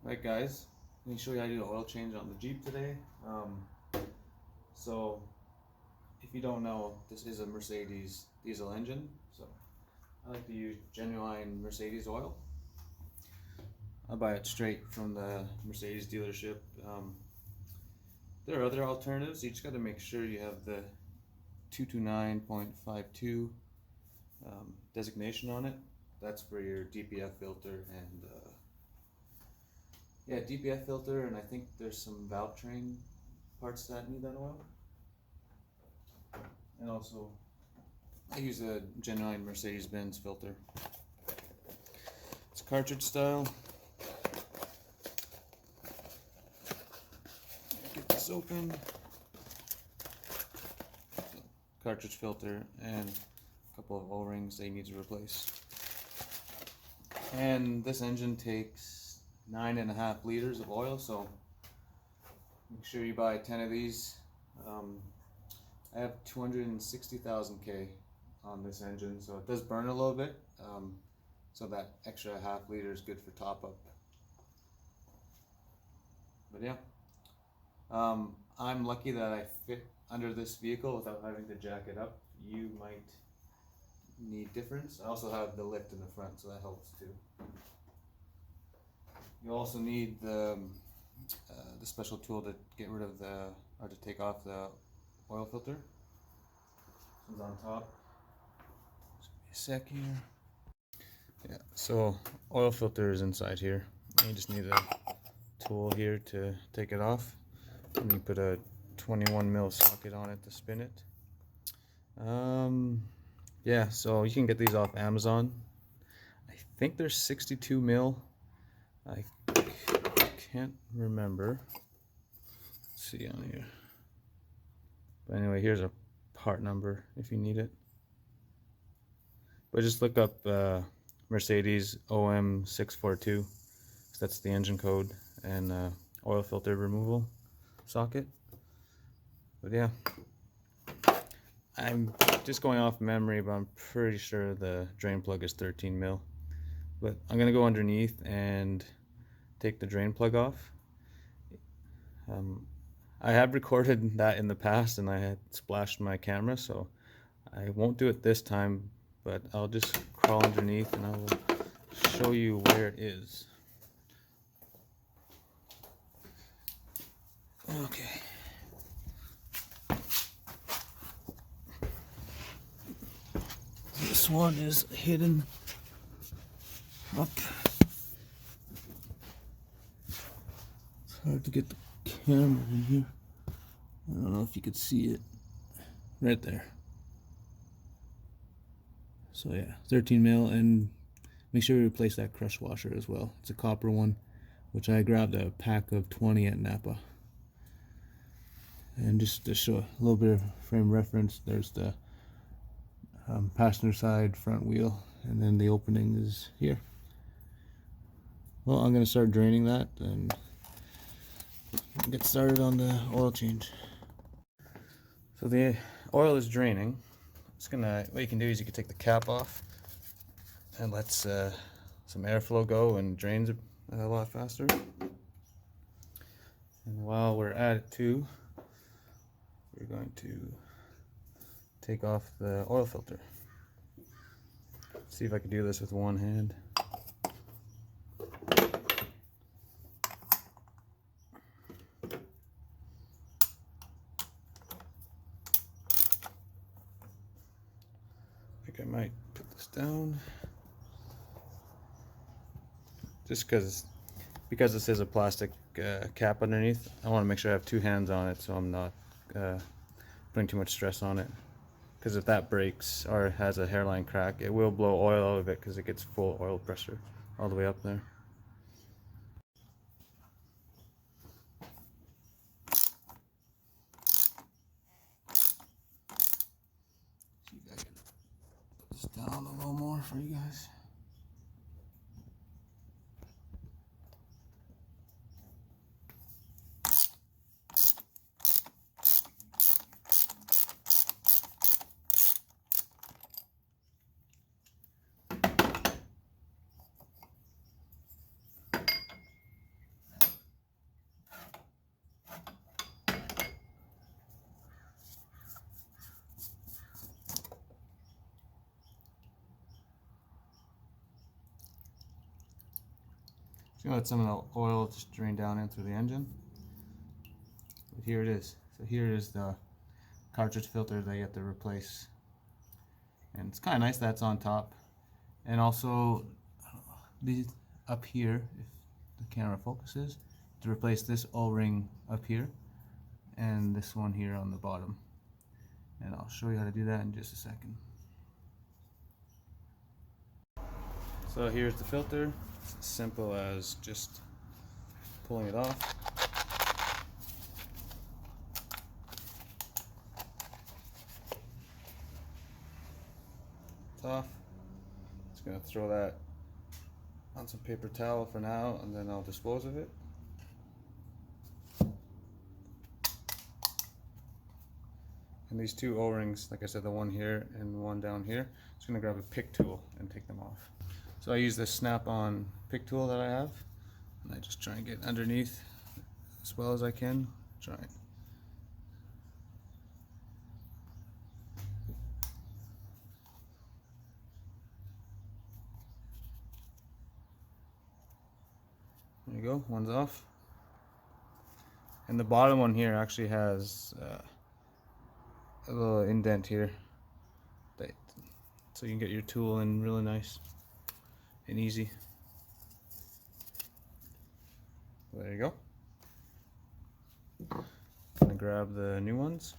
Right guys, let me show you how to do an oil change on the Jeep today. So if you don't know, this is a Mercedes diesel engine, so I like to use genuine Mercedes oil. I buy it straight from the Mercedes dealership. There are other alternatives. You just got to make sure you have the 229.52 designation on it. That's for your DPF filter and DPF filter, and I think there's some valve train parts that need that oil. And also, I use a genuine Mercedes-Benz filter. It's cartridge style. Get this open. Cartridge filter and a couple of O-rings they need to replace. And this engine takes 9.5 liters of oil, so make sure you buy 10 of these. I have 260,000 K on this engine, so it does burn a little bit, so that extra half liter is good for top up. But yeah, I'm lucky that I fit under this vehicle without having to jack it up. You might need difference. I also have the lift in the front, so that helps too. You also need the special tool to get rid of to take off the oil filter. This one's on top. Just give me a sec here. Yeah, so oil filter is inside here. You just need a tool here to take it off. And you put a 21 mil socket on it to spin it. Yeah, so you can get these off Amazon. I think they're 62 mil. I can't remember. Let's see on here. But anyway, here's a part number if you need it. But just look up Mercedes OM642. That's the engine code, and oil filter removal socket. But yeah, I'm just going off memory, but I'm pretty sure the drain plug is 13 mil. But I'm gonna go underneath and take the drain plug off. I have recorded that in the past and I had splashed my camera, so I won't do it this time, but I'll just crawl underneath and I will show you where it is. Okay. This one is hidden up. It's hard to get the camera in here. I don't know if you could see it. Right there. So yeah, 13 mil, and make sure you replace that crush washer as well. It's a copper one, which I grabbed a pack of 20 at Napa. And just to show a little bit of frame reference, there's the passenger side front wheel, and then the opening is here. Well, I'm going to start draining that and get started on the oil change. So the oil is draining. What you can do is you can take the cap off and let some airflow go, and drains it a lot faster. And while we're at it too, we're going to take off the oil filter. See if I can do this with one hand. I think I might put this down. Just because this is a plastic cap underneath, I want to make sure I have two hands on it so I'm not putting too much stress on it. Because if that breaks or has a hairline crack, it will blow oil out of it because it gets full oil pressure all the way up there. See if I can put this down a little more for you guys. Just gonna let some of the oil just drain down in through the engine. But here it is. So here is the cartridge filter that you have to replace. And it's kind of nice that's on top. And also, these up here, if the camera focuses, to replace this O-ring up here and this one here on the bottom. And I'll show you how to do that in just a second. So here's the filter. It's as simple as just pulling it off. It's off. Just gonna throw that on some paper towel for now, and then I'll dispose of it. And these two O-rings, like I said, the one here and one down here, I'm just gonna grab a pick tool and take them off. So I use this snap-on pick tool that I have, and I just try and get underneath as well as I can. Try it. There you go, one's off. And the bottom one here actually has a little indent here, so you can get your tool in really nice and easy. There you go. Gonna grab the new ones.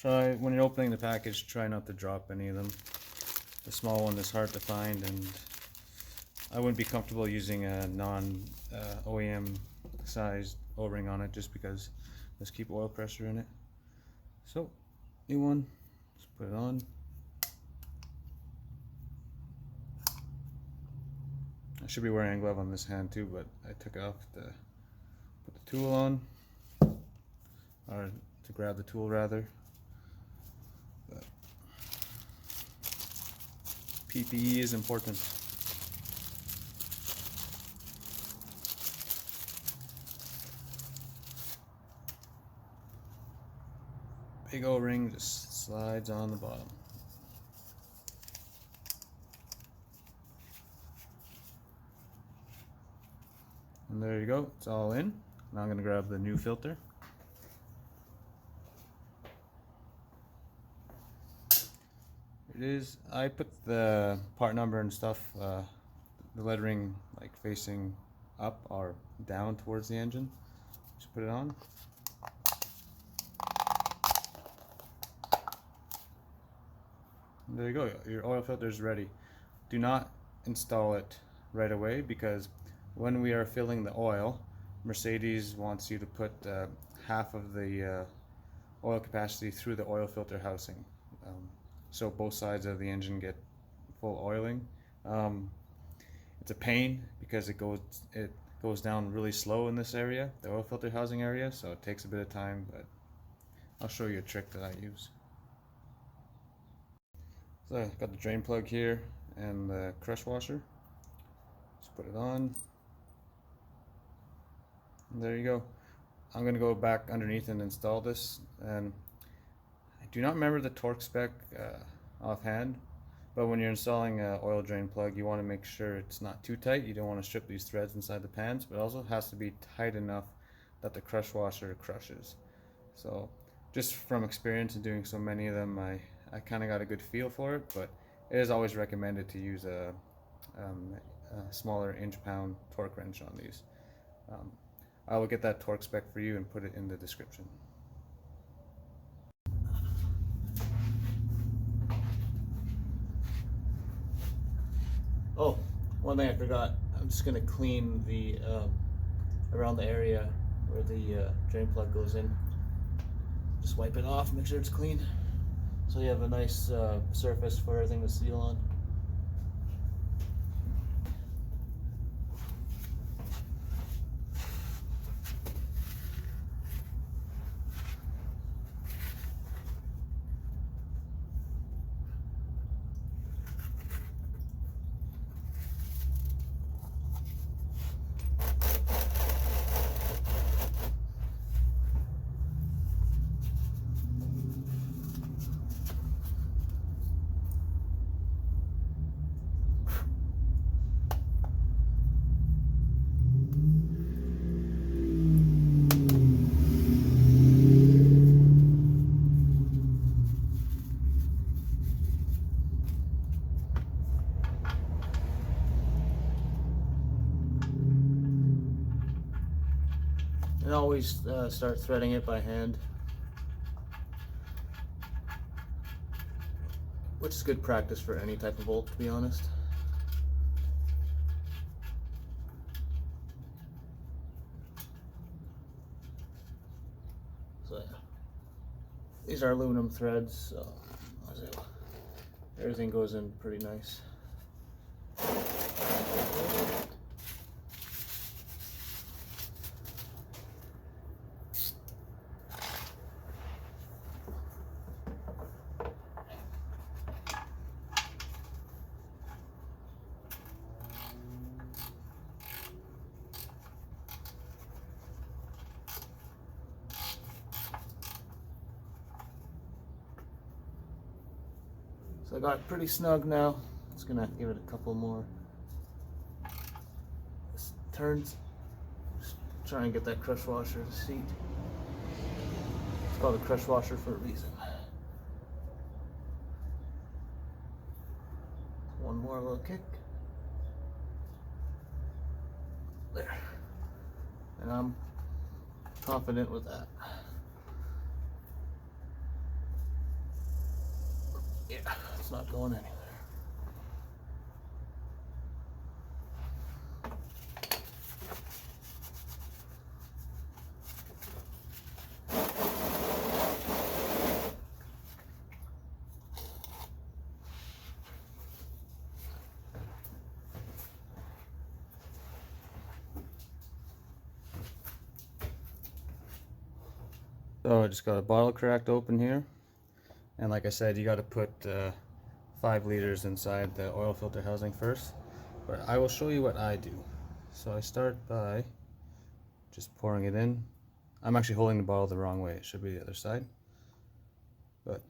Try, when you're opening the package, try not to drop any of them. The small one is hard to find, and I wouldn't be comfortable using a non-OEM sized O-ring on it just because let's keep oil pressure in it. So, new one, let's put it on. I should be wearing a glove on this hand too, but I took it off to put the tool on, or to grab the tool rather. But PPE is important. Big O-ring just slides on the bottom. And there you go, it's all in. Now I'm going to grab the new filter. It is, I put the part number and stuff, the lettering like facing up or down towards the engine. Just put it on. And there you go, your oil filter is ready. Do not install it right away because when we are filling the oil, Mercedes wants you to put half of the oil capacity through the oil filter housing. So both sides of the engine get full oiling. It's a pain because it goes down really slow in this area, the oil filter housing area, so it takes a bit of time, but I'll show you a trick that I use. So I've got the drain plug here and the crush washer. Just put it on. And there you go. I'm going to go back underneath and install this. And I do not remember the torque spec offhand, but when you're installing an oil drain plug, you want to make sure it's not too tight. You don't want to strip these threads inside the pans, but it also has to be tight enough that the crush washer crushes. So just from experience and doing so many of them, I kind of got a good feel for it, but it is always recommended to use a smaller inch-pound torque wrench on these. I will get that torque spec for you and put it in the description. Oh, one thing I forgot. I'm just going to clean the around the area where the drain plug goes in. Just wipe it off, make sure it's clean, so you have a nice surface for everything to seal on. And always start threading it by hand, which is good practice for any type of bolt, to be honest. So yeah, these are aluminum threads, so everything goes in pretty nice. So I got it pretty snug now. Just gonna give it a couple more turns. Just try and get that crush washer to seat. It's called a crush washer for a reason. One more little kick. There. And I'm confident with that. Yeah, it's not going anywhere. So I just got a bottle cracked open here, and like I said, you got to put 5 liters inside the oil filter housing first, but I will show you what I do. So I start by just pouring it in. I'm actually holding the bottle the wrong way, it should be the other side, but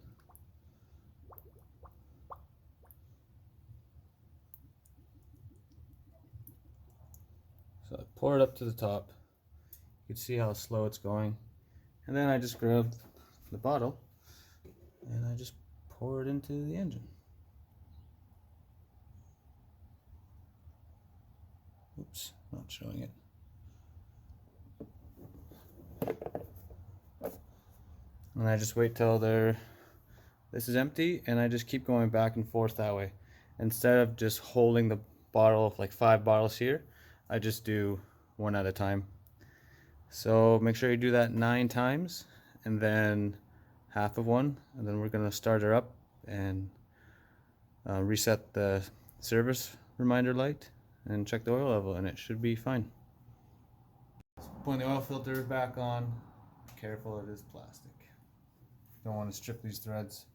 so I pour it up to the top. You can see how slow it's going, and then I just grab the bottle and I just pour it into the engine. Oops, not showing it. And I just wait till this is empty, and I just keep going back and forth that way. Instead of just holding the bottle of like 5 bottles here, I just do one at a time. So make sure you do that 9 times, and then half of one, and then we're gonna start her up and reset the service reminder light and check the oil level, and it should be fine. Putting the oil filter back on. Careful, it is plastic. Don't want to strip these threads.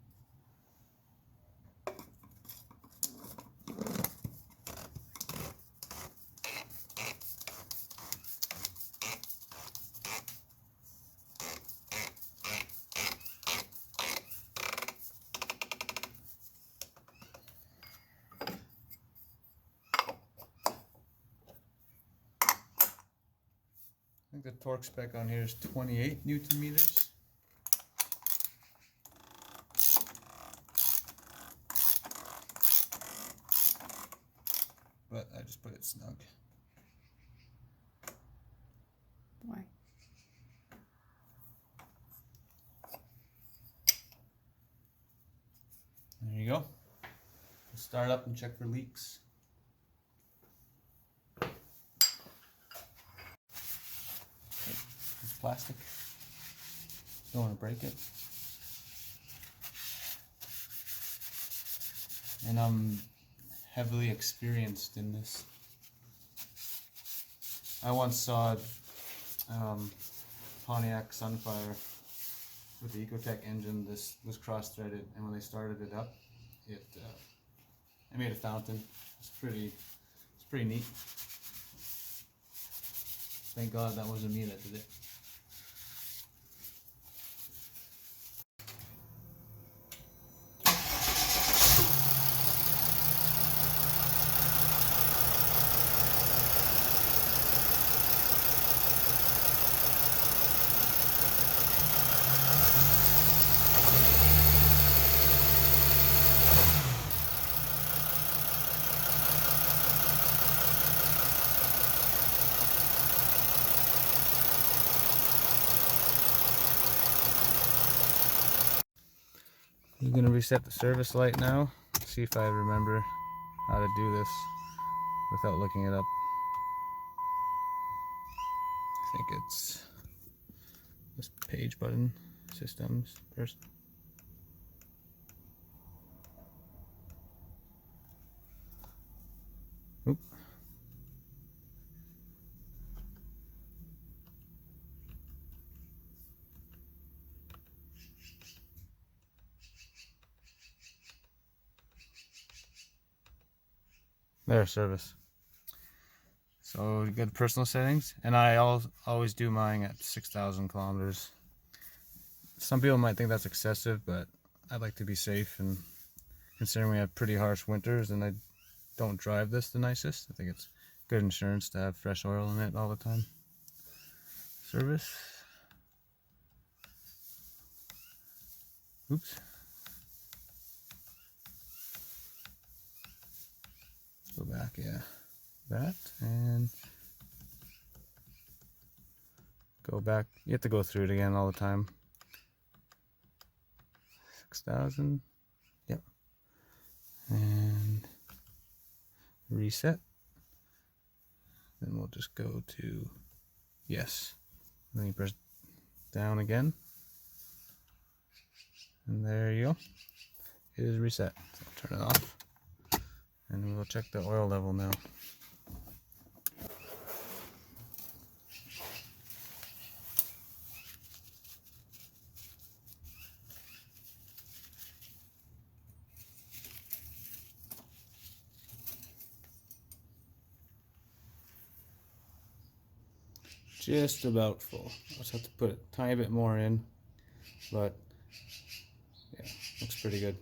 I think the torque spec on here is 28 Newton meters. But I just put it snug. Why? There you go. We'll start up and check for leaks. It's plastic. Don't want to break it. And I'm heavily experienced in this. I once saw Pontiac Sunfire with the Ecotech engine. This was cross-threaded, and when they started it up, it made a fountain. It's pretty neat. Thank God that wasn't me that did it. gonna reset the service light now. See if I remember how to do this without looking it up. I think it's this page button, systems, first. Oop. There, service. So you get personal settings, and I always do mine at 6,000 kilometers. Some people might think that's excessive, but I like to be safe, and considering we have pretty harsh winters and I don't drive this the nicest, I think it's good insurance to have fresh oil in it all the time. Service. Oops. Go back, yeah. That, and go back. You have to go through it again all the time. 6,000. Yep. And reset. Then we'll just go to yes. And then you press down again. And there you go. It is reset. So I'll turn it off. And we'll check the oil level now. Just about full. I'll just have to put a tiny bit more in, but yeah, looks pretty good.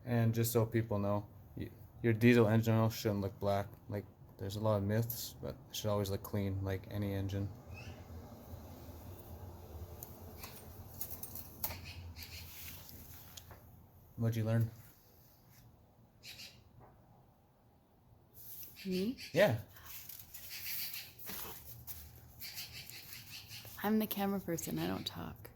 And just so people know, your diesel engine oil shouldn't look black. Like, there's a lot of myths, but it should always look clean, like any engine. What'd you learn? Me? Yeah. I'm the camera person. I don't talk.